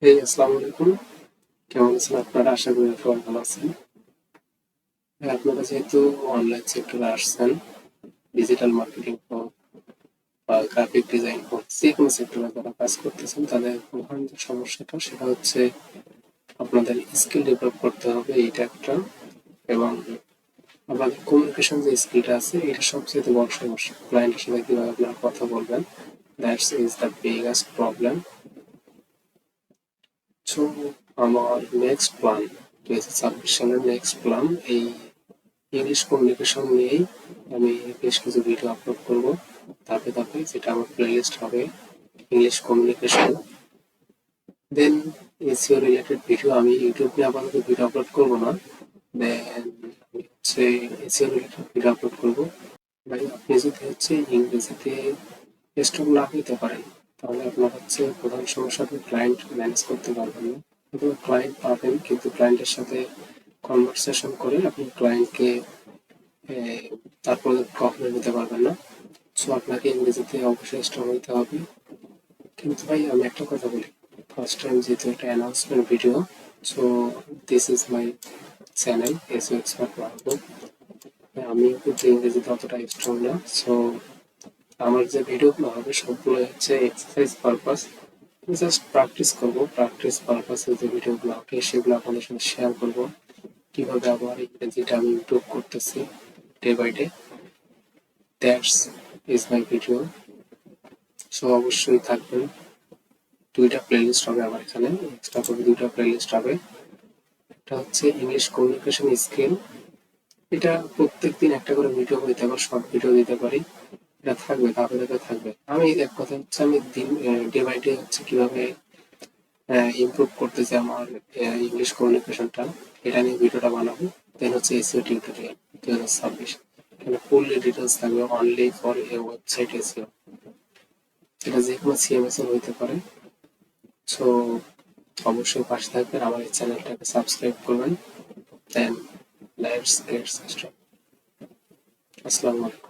আসসালামু আলাইকুম। কেমন আছেন আপনারা? আশা করি সবাই ভালো আছেন। আপনারা যেহেতু অনলাইন সেক্টরে আসছেন, ডিজিটাল মার্কেটিং হোক বা গ্রাফিক ডিজাইন হোক, যে কোনো সেক্টরে যারা কাজ করতেছেন তাদের প্রধান যে সমস্যাটা সেটা হচ্ছে আপনাদের স্কিল ডেভেলপ করতে হবে, এইটা একটা। এবং আপনাদের কমিউনিকেশন যে স্কিলটা আছে এটা সবচেয়ে বড় সমস্যা। ক্লায়েন্টের সাথে কিভাবে আপনারা কথা বলবেন, that's is the biggest problem. So আমার নেক্সট প্ল্যান 2026 সালের নেক্সট প্ল্যান এই ইংলিশ কমিউনিকেশন নিয়েই আমি বেশ কিছু ভিডিও আপলোড করব ধাপে ধাপে, যেটা আমার প্লেলিস্ট হবে ইংলিশ কমিউনিকেশন। দেন এসইও রিলেটেড ভিডিও আমি ইউটিউব নিয়ে আপাতত ভিডিও আপলোড করব না। দেন আমি হচ্ছে এসইও রিলেটেড ভিডিও আপলোড করব। ভাই আপনি যদি হচ্ছে ইংরেজিতে স্ট্রং না হইতে পারেন তাহলে আপনার হচ্ছে প্রধান সমস্যা, আপনি ক্লায়েন্ট ম্যানেজ করতে পারবেন না। আপনি ক্লায়েন্ট পাবেন কিন্তু ক্লায়েন্টের সাথে কনভারসেশন করে আপনি ক্লায়েন্টকে তারপরে কখনো নিতে পারবেন না। সো আপনাকে ইংরেজিতে অবশ্যই স্ট্রং হইতে হবে। কিন্তু ভাই আমি একটা কথা বলি, ফার্স্ট টাইম যেহেতু একটা announcement video, so this is my channel SO expert Mahbub. আমি কিন্তু ইংরেজিতে অতটা স্ট্রং না। সো আমার যে ভিডিওগুলো হবে সবগুলো হচ্ছে এক্সারসাইজ পারপাস, জাস্ট প্র্যাকটিস করবো। প্র্যাকটিস পারপাসে যে ভিডিওগুলো হবে সেগুলো আপনাদের সাথে শেয়ার করবো, কিভাবে আমার ইংরেজিটা আমি ইমপ্রুভ করতেছি day by day. That's is my video. So অবশ্যই থাকবেন। দুইটা প্লেলিস্ট হবে আমার এখানে, এক্সট্রা করে দুইটা প্লেলিস্ট হবে। একটা হচ্ছে ইংলিশ কমিউনিকেশন স্কিল, এটা প্রত্যেকদিন একটা করে ভিডিও দিতে পারি, শর্ট ভিডিও দিতে পারি। এটা থাকবে, ধাপে ধাপে থাকবে। আমি এক কথা হচ্ছে আমি দিন ডে বাই ডে হচ্ছে কিভাবে ইমপ্রুভ করতেছি আমার ইংলিশ কমিউনিকেশনটা, এটা নিয়ে ভিডিওটা বানাবো। দেন হচ্ছে এসইও টিউটোরিয়াল 2026, এখানে ফুললি ডিটেলস থাকবে only for a website SEO. এটা যে কোনো সিএমএস এর হইতে পারে। সো অবশ্যই পাশে থাকবেন, আমার এই চ্যানেলটাকে সাবস্ক্রাইব করবেন। Then let's get started. আসসালামু আলাইকুম।